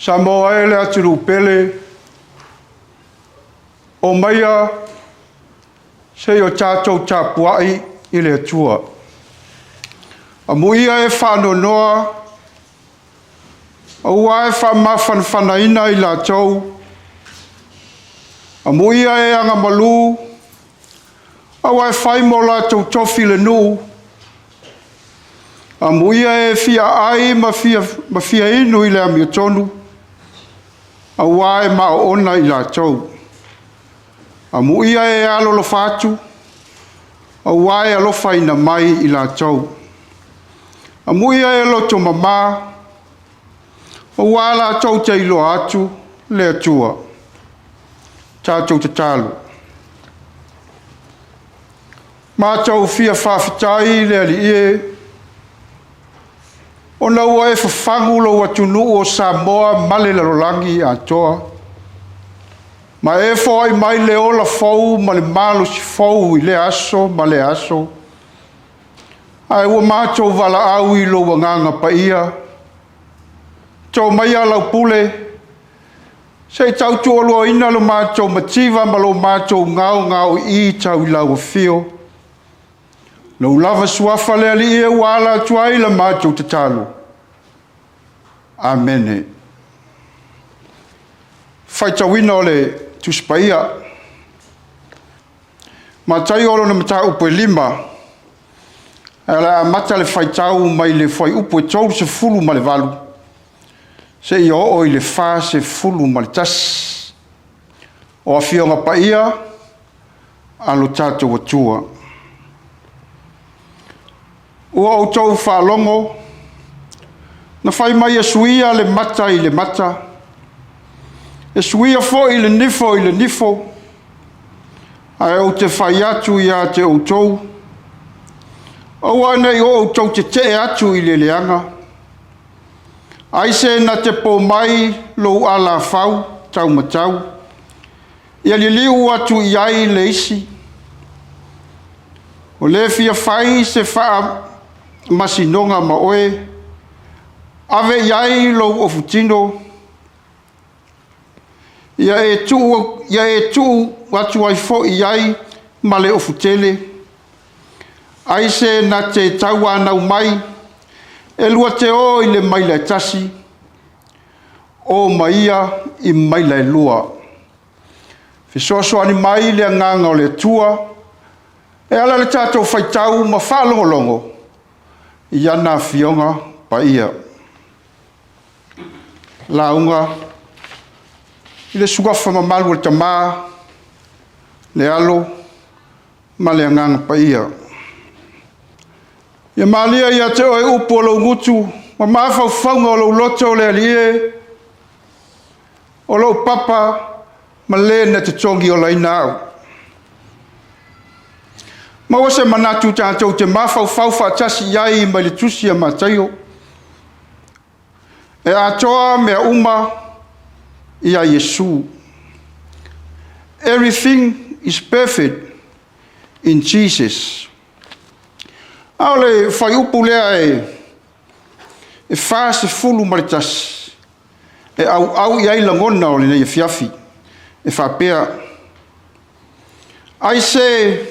Sa moa e le atu pele o maia se o tātou tāpuai i le atua. A muia e whanonoa, a ua e whamawhanwhanaina i la tau, a muia e anga malu, a ua e whai mo la tau tofi le nu, a muia e fia ai ma fia inu i le amiotonu, a ua e maona i la tau. A muia e alolo fatu, a ua e alofa ina mai i la tau. A muia e loto mama, a ua la tau te ilo atu le atua. Tātou te tālu. Mātou fia whawhitai le ali e, o na ua e whawhangu lo atunu o Samoa male la rolangi a toa. Ma e fōi mai le ola fōu ma le malo si fōu i le aso ma le aso. Ai ua mātou wala au i lo wanganga pa ia. Tau mai a lau pule. Se tau tuolua ina lo mātou mativa ma lo mātou ngau i tau i lau fio. Lo lava suafa le ali e wala tuai la mātou te talo. Amene. Whaitawina o le tuspaia. Matai olo na mata upo e lima. Ala mata le whaitau mai le whai upo e tau se fulu ma le valu. Se i o i le wha se fulu ma le tas. O a fionga pa ia, alo tātou atua. Ua o tau whalongo, na whai mai a suia le mata i le mata. E suia fo i le nifo. Ai o te whai atu i a te o tau. O anei o tau te te atu i le leanga. Ai se na te po mai lo ala fau, tau matau. Ia li liu atu i ai le isi. O le fia whai se wha masinonga ma oe. Ave i ai lo ofutino. Ia e tu watu ai fo i ai ma le ofutele. Ai se na te tau anau mai. E lua te o i le maila e tasi. O maia i maila e lua. Fisoasoani mai le nganga o le tua. E ala le tātou whaitau ma whalongolongo. I ana fionga pa ia. Launga. I le sugafa mamalu le tamā. Le alo. Ma le nganga pa ia. Ia malia ia te oe upo o lau ngutu. Ma mawhau whaunga o lau loto o le alie. O lau papa. Ma le na te tongi o lai nao. Ma wase manatu tātou te mawhau whauwha tasi iai mai le tusi a mataio. E atoa mea uma ia Yesu. Everything is perfect in Jesus. Au le whai upu lea e whase fulu maritas. E au iai langona o le nei fiafi. E whapea. Ai se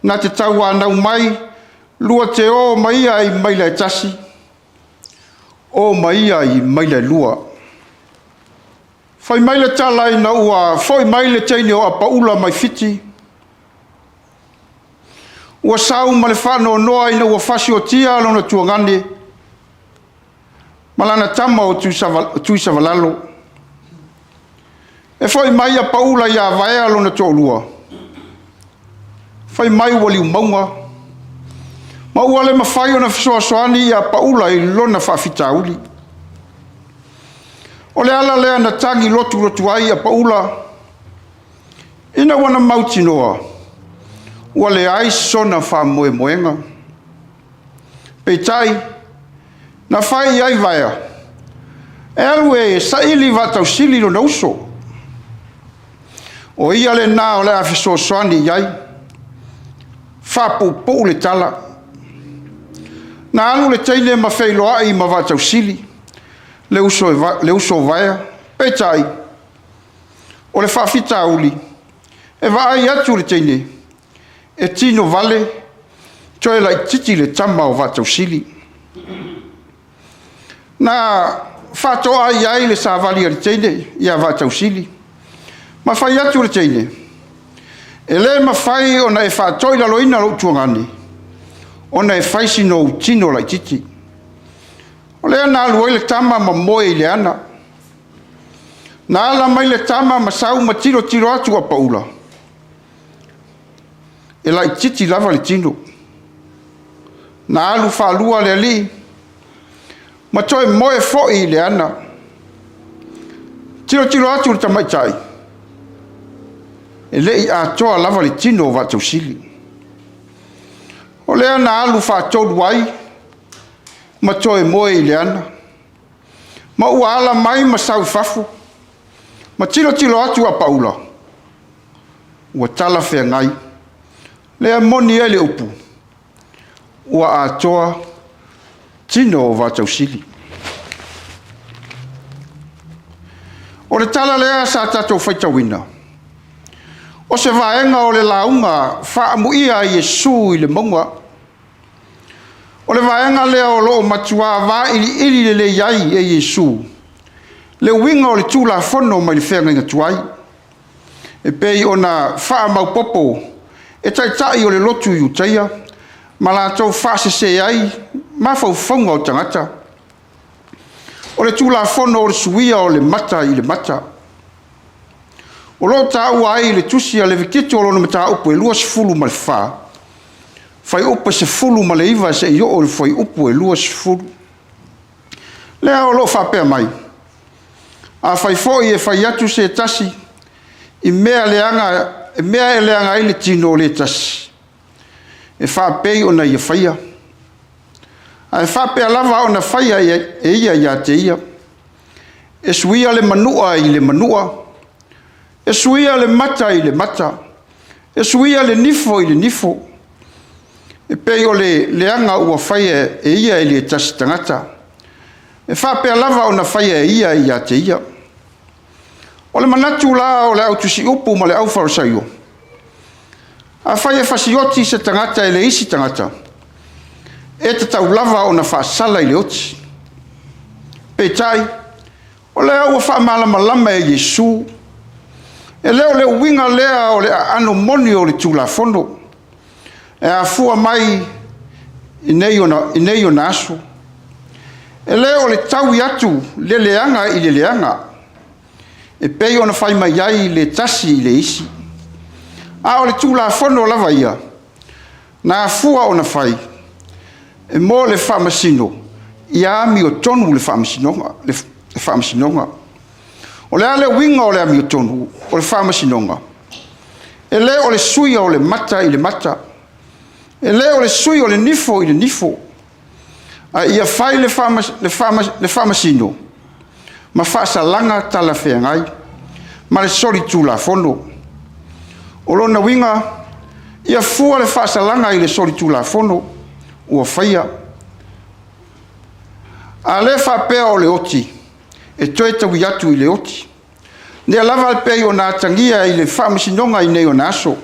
na te tau anau mai, lua te o maia i maila e tasi. O maia i maila e lua. Whai maila tala i na ua, whai maila teine o a paula mai fiti. Ua sau ma le whano noa ina ua whasi o tia alona tuangane. Malana tama o tuisa valalo. E whai mai a paula ia vae alona tōlua. Whai mai wali umaunga. Ma ua le mawhai o na fisoasoani ia paula i lona whawhitauli. O le ala lea na tangi lotu ai a paula. Ina wana mauti noa. Ua le ai sona wha moe moenga. Peitai, na whai ai vaea. E alue sa ili vatau sili no nauso. O ia le nā o le afiso soani iai. Whapu pou le tala. Na alu le teine ma whailoa i ma vatau sili. le uso vai pe tai o le whawhita uli e vai atu le teine e tino vale toe lai titi le tama o vatau sili na whatoa ai le sa vali le teine ia vatau sili ma whai atu le teine e le ma whai o na e whatoi la loina lo tuangani o na e whai sino tino lai titi o lea na aluai le tama ma moe i le ana na ala mai le tama ma sau ma tiro tiro atu a paula e lai titi lava le tino na alu whalua le ali ma toe moe fo'i i le ana tiro tiro atu le tamaitai e lei a toa lava le tino va tau sili o lea na alu whatolu ai ma toe moe i le ana ma ua ala mai ma sau fafu ma tilo tilo atu a paula ua tala whea ngai lea moni e le upu ua a toa tino o vatau sili o le tala lea sa tatou whaitawina o se vaenga o le launga whaamuia i Iesu i le monga o le vaenga lea o loo matua va ili le le iai e Iesu le winga o le tula fono mai le whenga inga tuai e pei o na wha mau popo e tai o le lotu i utaia ma la tau wha se ai ma fau whaunga o tangata o le tula fono o le suia o le mata i le mata o lo ta ua ai le tusia le vikito o lo mata upo e lua sifulu ma le wha fai upo se fulu ma le iwa se i o le fai upo e lua sifulu lea o lo wha pea mai a fai foi e fai atu se tasi i mea e leanga i le tino o le tasi e wha pei o na ia whaia a e wha pea lava o na whaia e ia te ia e suia le manua i le manua e suia le mata i le mata e suia le nifo i le nifo e pei o le leanga ua whaia e ia i le tasi tangata e wha pea lava o na whaia e ia te ia o le manatu la o le au tusi upu ma le au farisaio a whaia fasioti se tangata e le isi tangata e te tau lava o na whaasala i le oti pe tai o le au wha malama e Iesu e leo le winga lea o le ano moni o le tula fondo e a fua mai i nei o na aso e leo le tau i atu le leanga i le leanga e pei ona fai mai ai le tasi i le isi a o le tula fondo lava ia na fua ona fai e mo le whamasino i ami o tonu le whamasinonga o le ale winga o le ami o tonu o le whamasinonga e le o le sui o le mata i le mata e le o le sui o le nifo i le nifo a ia fai le whamasino ma whaasalanga tala whengai ma le sori tula fono o lona winga ia fua le whaasalanga i le sori tula fono ua whaia a le whapea o le oti e toe tawi atu i le oti nea lava al pei o na atangia i le whaamasinonga i nei o naso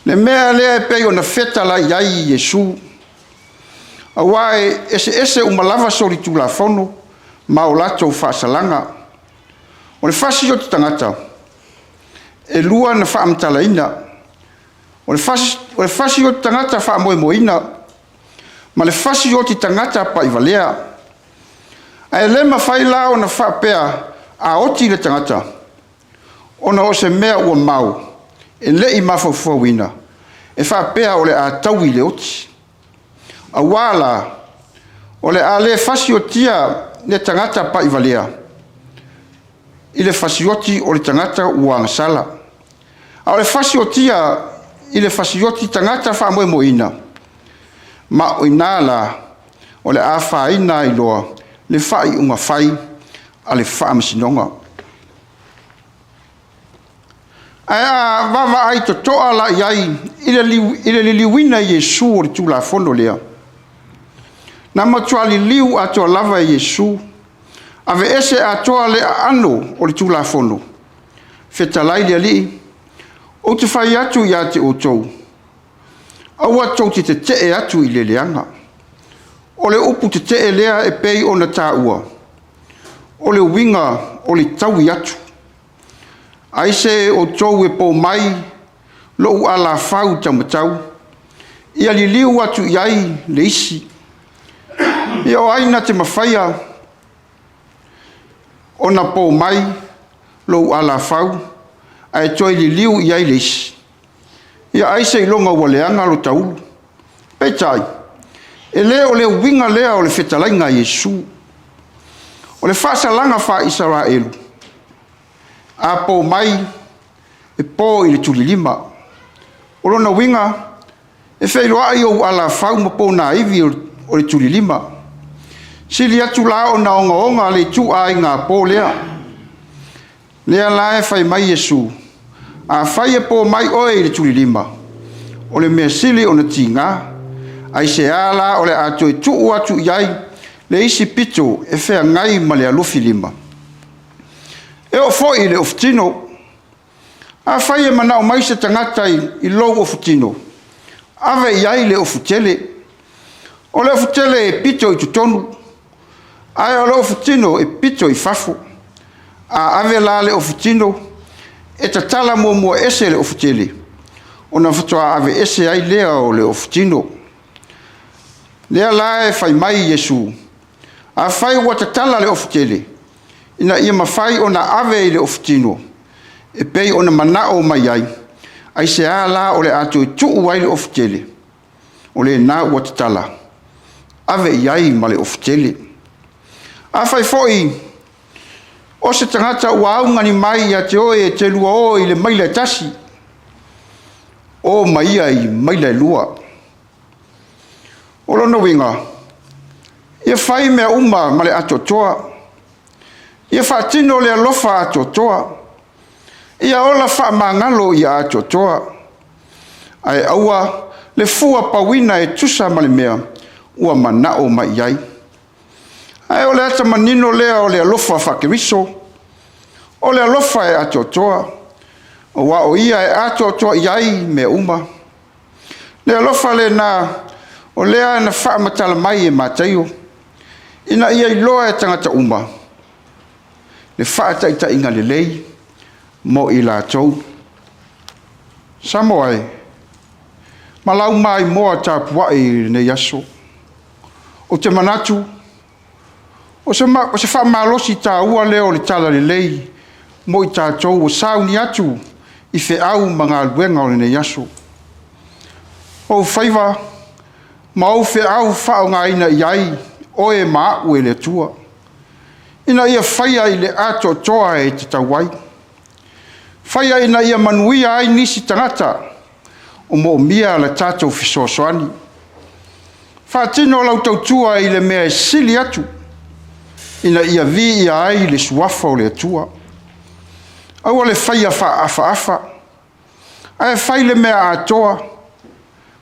le mea lea e pei o na fetala i ai i Iesu a wae ese umalava sori tula fono ma o lato whaasalanga o le whasi o te tangata e lua na whaamtalaina o le whasi o te tangata whaamoemoina ma le whasi o te tangata pa iwalea a e lema whai la o na whaapea a oti le tangata o na o se mea ua mau e le i mawhauwhauina e whaapea o le a tau i le oti a wala o le a le whasi o tia le tangata pa iwalea i le fasioti o le tangata ua ngasala a o le fasiotia i le fasioti tangata whamoemoina ma o inala o le a whaina i loa le whai unga whai a le whaamasinonga a wawa ai to toa la iai i le liliwina i Iesu o le tula fono lea na matua li liu a toa lava i Iesu Ave ese atoa le ano o le tulafono. Fetalai le ali. O te whai atu ia te o tau. Aua tau te te e atu i le leanga. O le upu te te e lea e pei o na tā ua. O le winga o le tau i atu. Aise o tau e po mai lo u ala fau tamatau. Ia li liu atu iai le isi. Ia o aina te mawhaia o na po mai lo u ala fau. Ai toi li liu iai le isi. Ia aise i longa ua leanga lo taulu. Peitai. E lea o le winga lea o le whetalainga Yesu. O le whaasalanga wha Israelu. A po mai e po i le tulilima. O lona winga e whailoa i o ala whau ma po na iwi o le tulilima. Sili atu la o na onga onga le tu ai ngā po lea. Lea la e whai mai Yesu. A whai e po mai oe i le tulilima. O le mea sili o na tinga. Ai se ala o le ato e tuu atu iai le isi pito e whea ngai ma le alufi lima. E o foi le oftino. A whai e mana o mai se tangata i lou oftino. Ave iai le ofutele. O le ofutele e pito i tutonu. Ai o le oftino e pito i fafo. A ave la le ofutino e tatala mua ese le ofutele. O na fatoa ave ese ai lea o le oftino. Lea la e whai mai Yesu. A whai ua tatala le ofutele. Ina ia mawhai o na ave i le ofutino. E pei o na manao mai ai. Ai se a la o le ato i tuu ai le ofutele. O le na ua tatala. Ave i ai ma le ofutele. A whai foi. O se tangata ua aungani mai a te oe e te lua o i le maile tasi. O mai ai maile lua. O lona winga. Ia whai mea uma ma le ato toa. Ia whaatino le alofa ato toa. Ia ola wha mangalo ia ato toa. Ai aua le fua pawina e tusa ma le mea. Ua manao mai iai. Ai o le ata manino lea o le alofa whakeriso. O le alofa e ato toa. O wa o ia e ato toa iai mea uma. Le alofa le na o lea na wha matala mai e mātaio. Ina ia i loa e tangata uma. Le wha taita inga le lei. Mo i la tau. Samoai. Malau mai moa tāpua i ne yaso. O te manatu. O se wha malosi tā ua leo le tala le lei. Mo i tātou o sauni atu. I fe au mga luenga o le ne yaso. O whaiva. Ma au fe au whao ngā ina iai. Oe maa ue le tua. Ina ia whaia i le ato toa e te tauai. Whaia ina ia manuia ai nisi tangata. O mo mia la tātou fisoasoani. Whaatino lau tautua i le mea sili atu. Ina ia vi ia ai le suafa o le atua. Aua le whaia afa. Ai whai le mea atoa.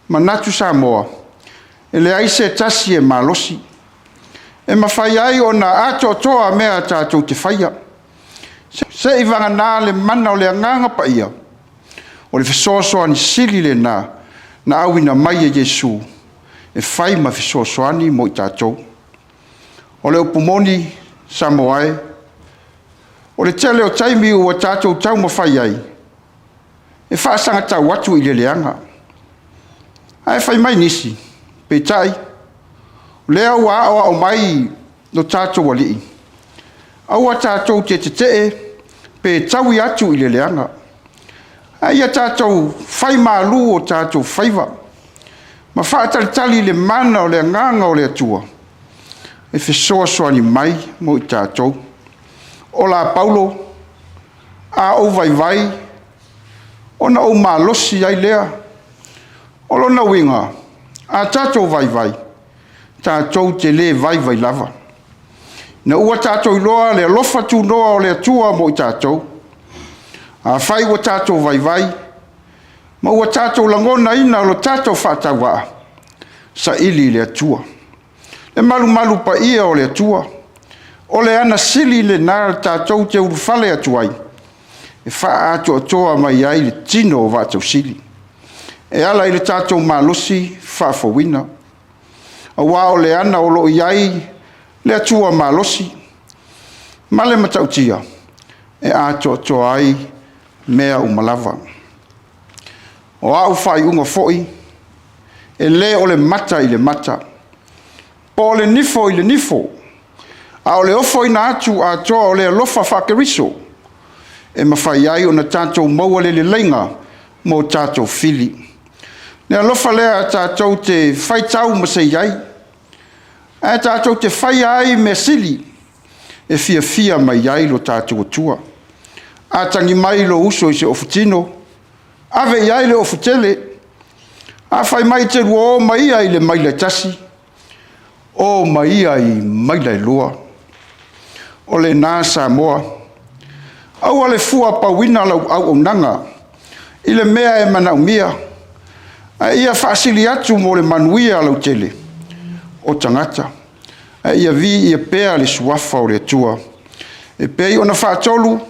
Manatu sa moa. E le aise tasi e malosi. E mawhai ai o na ato toa mea tātou te whaia. Se i vanga nā le mana o le anganga pa ia. O le fisoasoani sili le nā. Na awina mai e Yesu. E whai ma fisoasoani mo i tātou. O le upumoni Samoae. O le tele o taimi ua tātou tau ma whai ai. E whaasanga tau atu i le leanga. Ai whai mai nisi. Peitai. Lea ua awa o mai no tātou wali. Aua tātou te pe tau i atu i le leanga. Aia tātou whai malu o tātou whaiva. Ma whaatalitali le mana o le nganga o le atua. E whesoasoani mai mo i tātou. O la Paulo. A o vai. Ona o malosi ai lea. O lona winga. A tātou vai. Tātou te le vai lava. Na ua tātou iloa le alofa tu noa o le atua mo i tātou. A whai ua tātou vai. Ma ua tātou langona ina o lo tātou whaatawa. Sa ili le atua. Le malu pa ia o le atua. O le ana sili le nā tātou te urufale atu ai. E wha ato atoa mai ai le tino o vātou sili. E ala i le tātou mālosi whaafawina. A wā o le ana o lo iai le atua mālosi. Ma le matautia e ato atoa ai mea umalava. O au whai unga foi e le o le mata i le mata. Po le nifo i le nifo. A o le ofo ina atu a toa o le alofa whakeriso. E mawhai ai o na tātou maua le lenga mo tātou fili. Ne alofa lea tātou te whaitau masei ai. A tātou te whai ai me sili. E fia mai ai lo tātou atua. A tangi mai lo uso i se ofutino. Ave iai le ofutele. A whai mai te rua o mai ai le maile tasi. O mai ai maile lua. O le nā Samoa. Au ale fua pauina lau au nanga. I le mea e mana umia. A ia whaasili atu mo le manuia lau tele. O tangata. A ia vi ia pea le suafa o le atua. E pei ona whaatolu.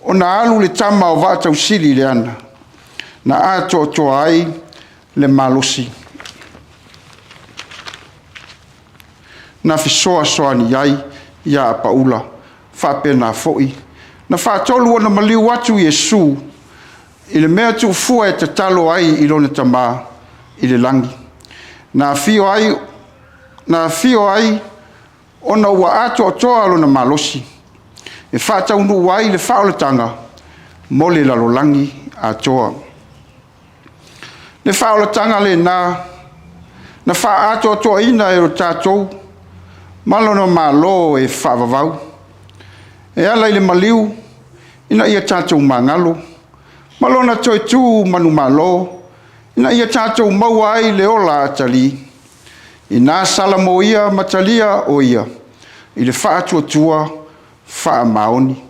Ona alu le tama o vātau sili le ana. Na ato toa ai le malosi. Na fisoa soani ai ia paula. Whapena foi. Na whaatolu ona maliu atu Yesu. I le mea tu fua e te talo ai i lona tama i le langi. Na fio ai ona ua ato toa lona malosi. E whaatau nu ai le whaolatanga mo le lalolangi a toa. Le whaolatanga le na wha ato toa ina e o tātou malona malo e whaavavau. E ala i le maliu ina ia tātou mangalo. Malona toi tū manu malo ina ia tātou maua ai le ola atali. I nā salamo ia matalia o ia. I le whaatua wha maoni.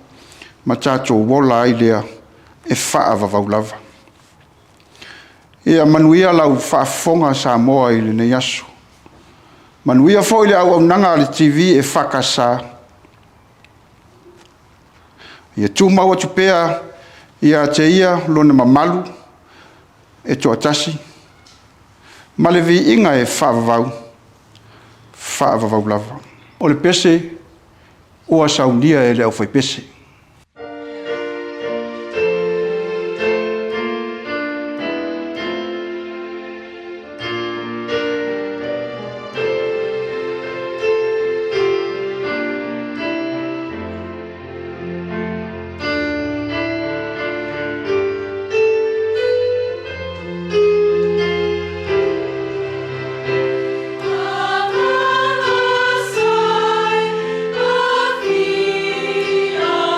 Ma tātou wola ai lea e whaavavau lava. Ia manuia lau whaafonga Samoa i le nei aso. Manuia fo i le au nanga le TV e whakasa. Ia tūmau atu pea ia te ia lona mamalu e toa tasi. Ma le vi inga e whaavavau lava. O le pese ua saunia e le au whai pese. Oh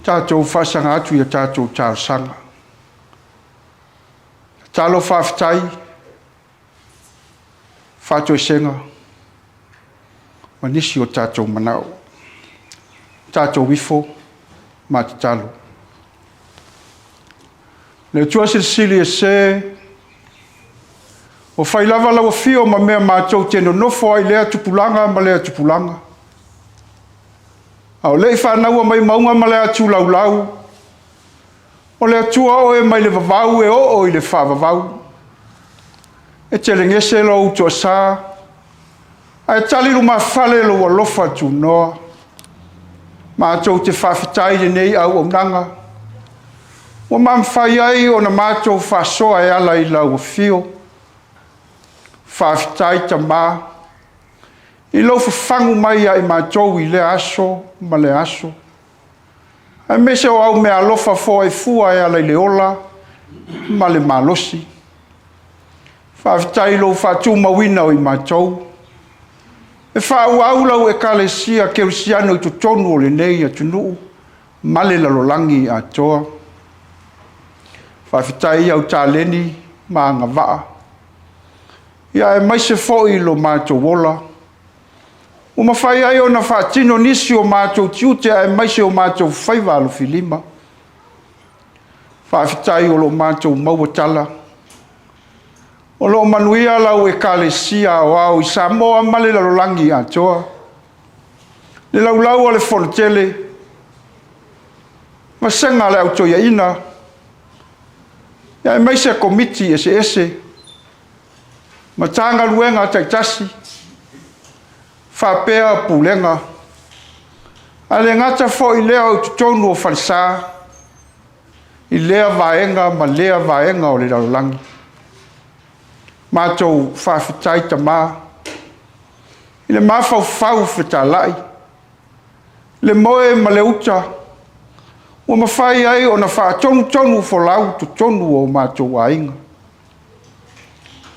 tātou whasanga atu ia tātou tāsanga. Tālo whawhitai, whātou senga, manisi o tātou manao. Tātou wifo, mā te tālo. Le tua sili e se, o whai lava lawa fio ma mea mātou tēno nofo ai lea tupulanga ma lea tupulanga. Au lei whānaua mai maunga ma lea tu lau lau. O lea tua o e mai le vavau e o i le whavavau. E te le ngese lo uto sā. Ai taliru ma whale lo walofa tu noa. Mātou te whawhitai le nei au o nanga. O mamwhai ai o na mātou whasoa e ala i lau o fio. Whawhitai ta mā. I lau whangu mai ai mātou i le aso, ma le aso. Ai mese o au mea alofa fo ai fua e ala i le ola, ma le malosi. Whawhitai lau whatu mawina o i mātou. E whau au lau e kalesia ke usiano i tu tonu o le nei a tunuu, ma le lalolangi a toa. Whawhitai au tāleni, ma ngā waa. Ia e maise foi lo mātou wola. O mawhai ai o na whaatino nisi o mātou tiute e maise o mātou whaiva alo filima. Whawhitai o lo mātou mauatala. O lo manuia lau e kalesia o au i Samoa male lalolangi a toa. Le lau lau ale fonotele. Ma senga le au toia ina. Ia e maise komiti ese ese. Ma tanga luenga taitasi. Whapea pulenga. Ale ngata fo i lea o tutonu o whalisa. I lea vaenga ma lea vaenga o le lalolangi. Mātou whawhitai ta mā. I le mawhau whau whitalai. Le moe ma le uta. Ua mawhai ai o na whaatonu tonu fo lau tu tonu o mātou ainga.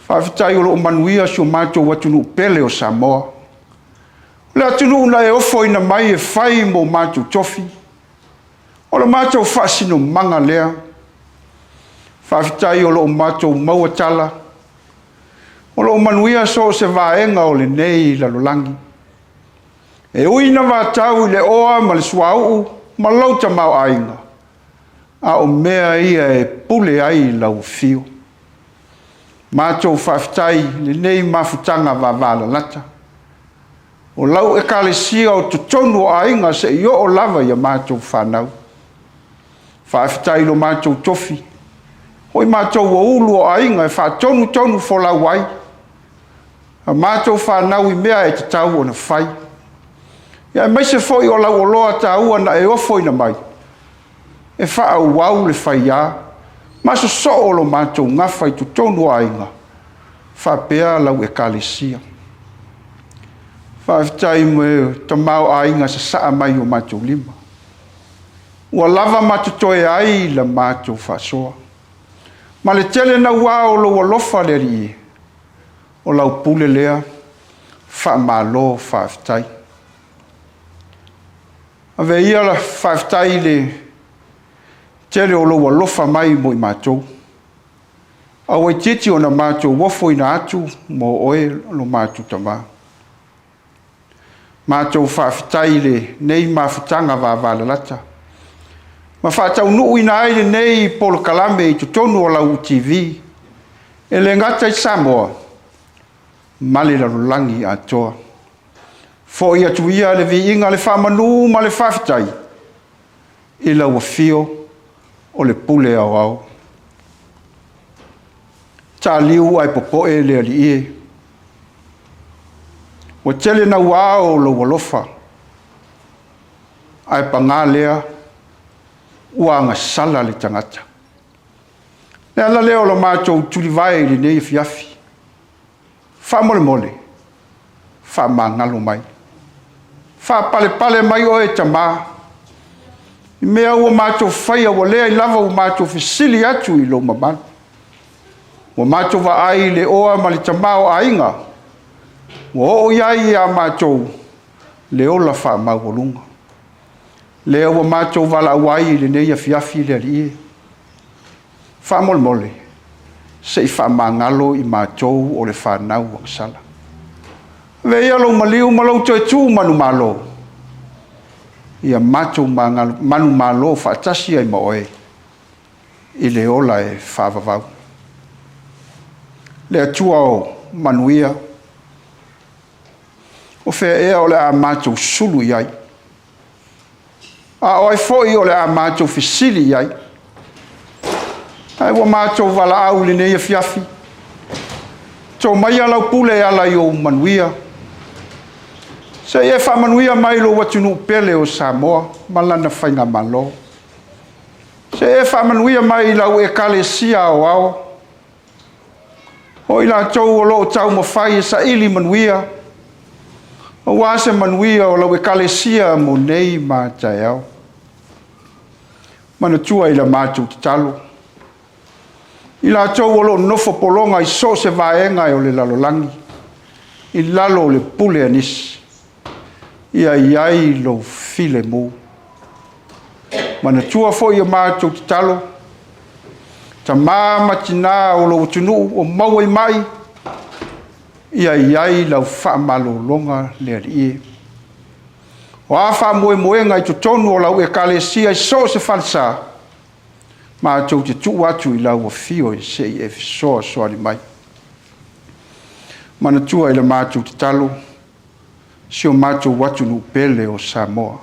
Whawhitai o lo manuia si o mātou watunu pele o Samoa. Le atunu na e ofo ina mai e whai mo mātou tofi. O le mātou whaasino manga lea. Whawhitai o lo mātou mauatala. O lo manuia so se vaenga o le nei lalolangi. E uina vātau i le oa ma le suau ma lauta mau ainga. A o mea ia e pule ai lau fio. Mātou whawhitai le nei mafutanga vāvala lata. O lau e kalesia o tutonu o ainga se i o lava ia mātou whanau. Whawhitai lo mātou tofi. Hoi mātou o ulu o ainga e whaatonu tonu fo lau ai. A mātou whanau i mea e te tau o na whai. Ia e maise foi o lau o loa ta ua na e ofo ina mai. E wha au wau le whai ia. Maso so o lo mātou ngawhai tu tonu ainga. Wha pea lau e kalesia. Whawhitai me ta mau ainga sa saa mai o mātou lima. Ua lava matutoe ai la mātou whasoa. Ma le tele na ua o lo walofa le rie. O lau pule lea, wha malo whawhitai. Ave ia la whawhitai le tere o lo walofa mai mo i mātou. Au e titi o na mātou wafo ina atu mo oe lo mātou tama. Mātou whawhitai le nei mawhutanga wāwāla lata. Ma whātau nuu ina aile nei polo kalame i tutonu o lau TV. E le ngata i Samoa. Male lalolangi a toa. Fo ia tuia le vi inga le whamanu ma le whawhitai. I lau fio o le pule au au. Tā liu ai popoe le ali ie. O tele na wao lo walofa. Ai panga lea. Ua anga sala le tangata. Le ala leo lo mātou tuli vai le nei fiafi. Wha mole mole. Wha mangalo mai. Wha pale pale mai o e tamā. I mea ua mātou whaia wa lea i lava ua mātou fisili atu i lo mamanu. Ua mātou wa ai le oa ma le tamā o ainga. Ua o iai a mātou le ola wha mauolunga. le ua matou valauai i lenei afiafi le alii faamolemole seʻi faamagalo i matou o le fanau agasala veia lou maliu ma lou tuetū manumālō ia matou manumālō faatasi ai ma oe i le ola e faavavau le atua o manuia o feaea o le a matou sulu i ai a o ai foʻi o le a matou fesili i ai ae ua matou valaau lenei afiafi tou maia laupule e ala i ou manuia seʻi e faamanuia mai lou atunuu pele o Samoa ma lana faiga malo seʻi e faamanuia mai i lau ekalesia aoao o i latou o loo taumafai e saʻili manuia ua se manuia o lau ekalesia mo nei mataeao manatua i la matou tatalo i latou o loo nofo pologa i so se vaega e o le lalolagi i lalo o le pule anisi ia iai lou filemu manatua foʻi o matou tatalo tamā ma tinā o lou atunuu o maua i mai ia iai lau faamalōloga le alii o a faamoemoega i totonu o lau ekalesia i so se falesā matou te tuu atu i lau afio e seʻi e fesoasoani mai manatua i le matou tatalo sio matou atunuu pele o Samoa o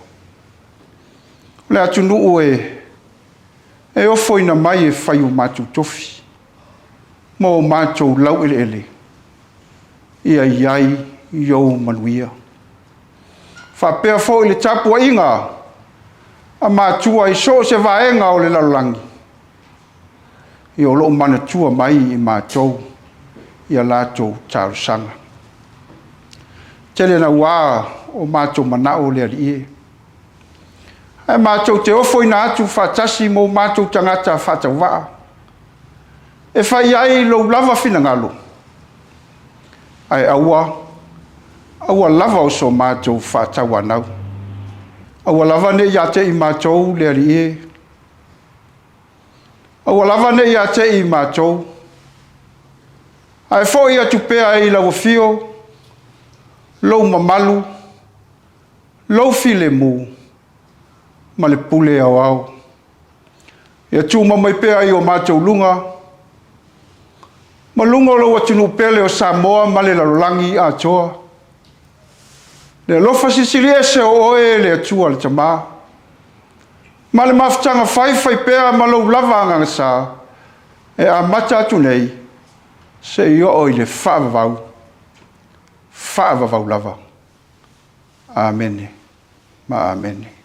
le atunuu e ofo ina mai e fai o matou tofi mo matou lau eleele ia iai iou manuia faapea foʻi le tapuaʻiga a matua i so se vaega o le lalolagi ia o loo manatua mai i matou ia latou talosaga tele na ua o matou manaʻo le alii ae matou te ofo ina atu faatasi mo matou tagata faatauvaa e fai ai lou lava finagalo ae aua lava o so matou faatau anau aua lava neʻi iā teʻi matou le alii aua lava neʻi iā teʻi matou ae foʻi atu pea i lauafio lou mamalu lou filemu ma le pule aoao ia tumamai pea i o matou luga ma luga o lou atunuu pele o Samoa ma le lalolagi atoa le alofa sisili ese o oe le atua le tamā ma le mafutaga fai pea ma lou lava agagasā e amata atu nei seʻi oo i le faavavau lava amene ma amene